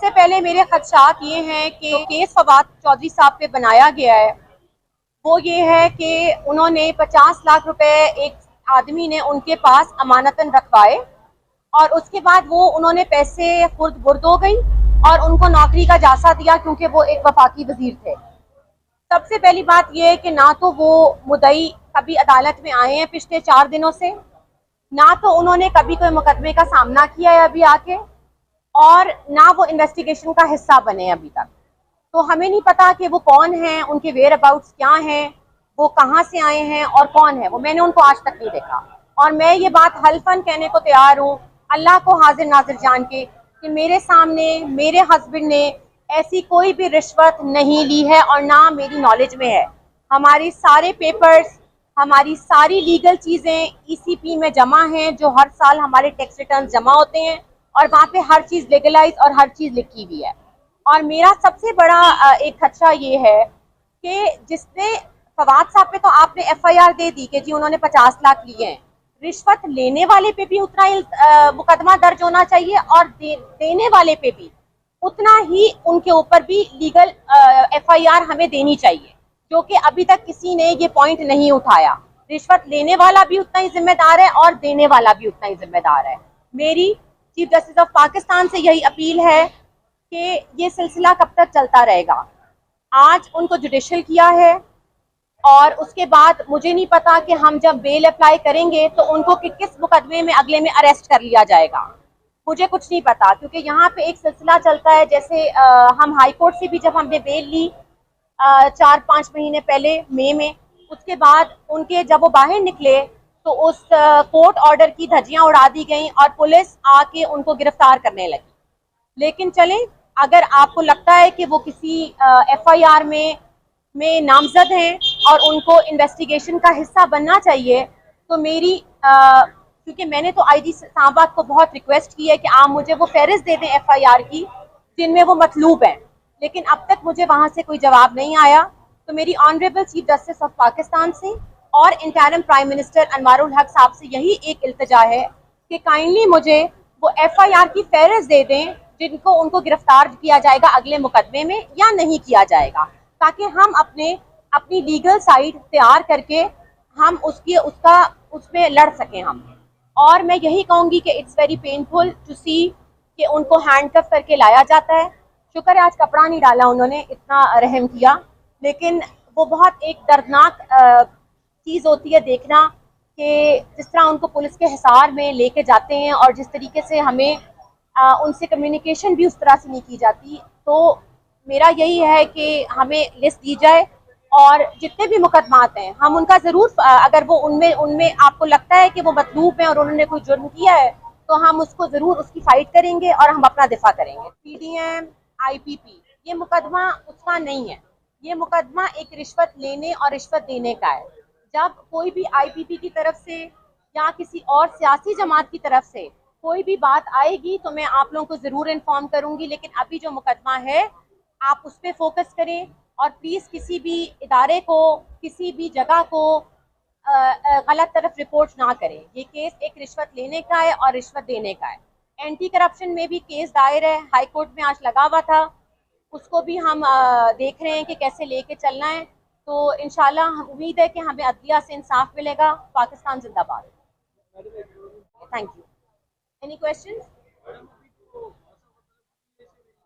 सबसे पहले मेरे खदशात ये हैं कि केस फवाद चौधरी साहब पे बनाया गया है वो ये है कि उन्होंने 50 लाख रुपए एक आदमी ने उनके पास अमानतन रखवाए और उसके बाद वो उन्होंने पैसे खुर्द बुर्द हो गई और उनको नौकरी का जासा दिया क्योंकि वो एक वफाकी वजीर थे। सबसे पहली बात यह है कि ना तो वो मुद्दई कभी अदालत में आए हैं पिछले 4 दिनों से, ना तो उन्होंने कभी कोई मुकदमे का सामना किया है अभी आके, और ना वो इन्वेस्टिगेशन का हिस्सा बने अभी तक। तो हमें नहीं पता कि वो कौन हैं, उनके वेयर अबाउट्स क्या हैं, वो कहाँ से आए हैं और कौन है वो। मैंने उनको आज तक नहीं देखा और मैं ये बात हल्फन कहने को तैयार हूँ अल्लाह को हाजिर नाजिर जान के कि मेरे सामने मेरे हस्बैंड ने ऐसी कोई भी रिश्वत नहीं ली है और ना मेरी नॉलेज में है। हमारी सारे पेपर्स, हमारी सारी लीगल चीज़ें ECP में जमा हैं, जो हर साल हमारे टैक्स रिटर्न जमा होते हैं और वहाँ पे हर चीज़ लीगलाइज और हर चीज़ लिखी हुई है। और मेरा सबसे बड़ा एक खदशा ये है कि जिसने फवाद साहब पे तो आपने FIR दे दी कि जी उन्होंने 50 लाख लिए हैं, रिश्वत लेने वाले पे भी उतना ही मुकदमा दर्ज होना चाहिए और देने वाले पे भी उतना ही उनके ऊपर भी लीगल FIR हमें देनी चाहिए, जो कि अभी तक किसी ने ये पॉइंट नहीं उठाया। रिश्वत लेने वाला भी उतना ही जिम्मेदार है और देने वाला भी उतना ही जिम्मेदार है। मेरी चीफ जस्टिस ऑफ पाकिस्तान से यही अपील है कि ये सिलसिला कब तक चलता रहेगा। आज उनको जुडिशल किया है और उसके बाद मुझे नहीं पता कि हम जब बेल अप्लाई करेंगे तो उनको किस मुकदमे में अगले में अरेस्ट कर लिया जाएगा, मुझे कुछ नहीं पता, क्योंकि यहाँ पे एक सिलसिला चलता है। जैसे हम हाई कोर्ट से भी जब हमने बेल ली 4-5 महीने पहले मई में, उसके बाद उनके जब वो बाहर निकले तो उस कोर्ट ऑर्डर की धज्जियां उड़ा दी गई और पुलिस आके उनको गिरफ्तार करने लगी। लेकिन चलें, अगर आपको लगता है कि वो किसी FIR में नामजद हैं और उनको इन्वेस्टिगेशन का हिस्सा बनना चाहिए, तो मेरी क्योंकि मैंने तो IG साहबात को बहुत रिक्वेस्ट की है कि आप मुझे वो फहरिस्त दे दें FIR की जिनमें वो मतलूब हैं, लेकिन अब तक मुझे वहाँ से कोई जवाब नहीं आया। तो मेरी honourable chief justice of Pakistan से और इंटरिम प्राइम मिनिस्टर अनवारुल हक साहब से यही एक इल्तिजा है कि काइंडली मुझे वो FIR की फहरिस्त दे दें जिनको उनको गिरफ्तार किया जाएगा अगले मुकदमे में या नहीं किया जाएगा, ताकि हम अपनी लीगल साइड तैयार करके हम उसमें लड़ सकें हम। और मैं यही कहूँगी कि इट्स वेरी पेनफुल टू सी कि उनको हैंडकफ करके लाया जाता है। शुक्र है आज कपड़ा नहीं डाला उन्होंने, इतना रहम किया, लेकिन वो बहुत एक दर्दनाक चीज़ होती है देखना कि जिस तरह उनको पुलिस के हिसार में लेके जाते हैं और जिस तरीके से हमें उनसे कम्युनिकेशन भी उस तरह से नहीं की जाती। तो मेरा यही है कि हमें लिस्ट दी जाए और जितने भी मुकदमात हैं हम उनका ज़रूर, अगर वो उनमें आपको लगता है कि वो मतलूब हैं और उन्होंने कोई जुर्म किया है तो हम उसको ज़रूर उसकी फ़ाइट करेंगे और हम अपना दिफा करेंगे। PDM IPP ये मुकदमा उसका नहीं है, ये मुकदमा एक रिश्वत लेने और रिश्वत देने का है। जब कोई भी IPP की तरफ से या किसी और सियासी जमात की तरफ से कोई भी बात आएगी तो मैं आप लोगों को ज़रूर इन्फॉर्म करूँगी, लेकिन अभी जो मुकदमा है आप उस पर फोकस करें और प्लीज़ किसी भी इदारे को, किसी भी जगह को गलत तरफ रिपोर्ट ना करें। ये केस एक रिश्वत लेने का है और रिश्वत देने का है। एंटी करप्शन में भी केस दायर है, हाई कोर्ट में आज लगा हुआ था, उसको भी हम देख रहे हैं कि कैसे लेके चलना है। तो इंशाल्लाह हम उम्मीद है कि हमें अदलिया से इंसाफ मिलेगा। पाकिस्तान जिंदाबाद। Thank you. Any questions?